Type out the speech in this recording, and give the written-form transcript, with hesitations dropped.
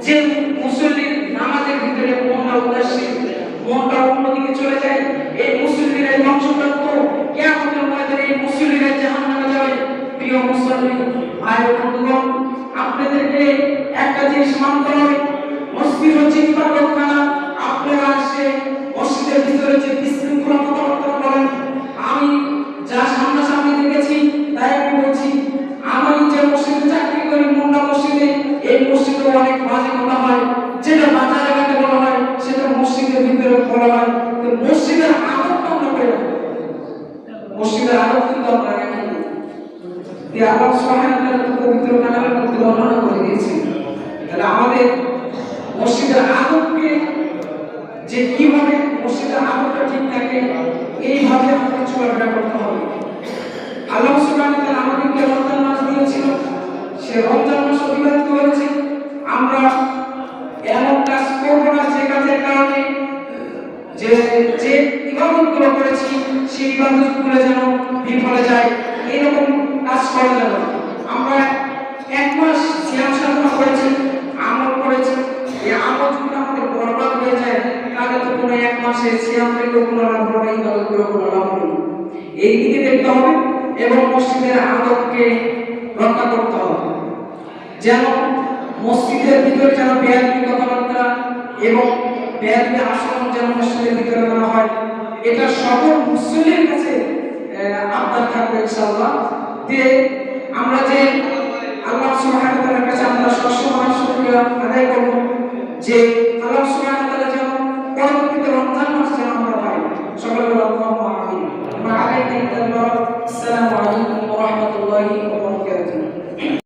যে মুসল্লির নামাজের ভিতরে মনটা উদাসীন, মনটা অন্যদিকে চলে যায়, এই মুসল্লিরা ধ্বংসপ্রাপ্ত, কিয়ামতের ময়দানে এই মুসল্লিরা জাহান্নামে যাবে। প্রিয় মুসল্লি ভাই ও বন্ধুগণ, আপনাদেরকে একটা জিনিস মানতে হবে, মসজিদ হচ্ছে ইবাদতখানা। আপনারা আসে মসজিদের ভিতরে যে বিশৃঙ্খলা কথাবার্তা বলেন, আমি যা সামনাসামনি দেখেছি তাই আমি বলছি। আমি যে মসজিদে চাকরি করি, মুন্ডা মসজিদে, এই মসজিদে অনেক বাজে কথা হয়, যেটা বাজারে ঘাটে বলা হয় সেটা মসজিদের ভিতরে বলা হয়। তো মসজিদের আদবটা আমরা করে রাখি, মসজিদের আদব কিন্তু আমরা রাখি। আল্লাহ সুবহানাহু ওয়া তাআলা পবিত্র কালামের মধ্যে বর্ণনা করে দিয়েছেন। তাহলে আমাদের মসজিদের আদবকে, যে কিভাবে মসজিদের আদবটা ঠিক থাকে, এইভাবে আমাদের চলাফেরা করতে হবে। আল্লাহ সুবহানাহু ওয়া তাআলা আমাদেরকে রমজান মাস দিয়েছিল, সে রমজান মাস অতিবাহিত হয়েছে, আমরা এমন কাজ করবো না যে কাজের কারণে যে যে ইবাদতগুলো করেছি সেই ইবাদতগুলো যেন বিফলে যায়, এরকম কাজ করা যাবে না। আমরা এক মাস সিয়াম সাধনা করেছি, আমল করেছি, এই আমল যদি আমাদের বরবাদ হয়ে যায় তাহলে তো কোনো এক মাসে সিয়াম থেকে কোনো লাভ হবে না, ইবাদত করে কোনো লাভ নেই। এই দিকে দেখতে হবে এবং মসজিদের আদবকে রক্ষা করতে হবে, যেন মসজিদের ভিতরে যেন বেয়াদবি কথাবার্তা এবং বেয়াদবি আচরণ যেন মসজিদের ভিতরে না হয়। এটা সকল মুসলিমের কাছে আবদার থাকবে ইনশাআল্লাহ। যে আমরা যে আল্লাহ সুবহানাহু ওয়া তাআলার কাছে আমরা সবসময় শুকরিয়া আদায় করব যে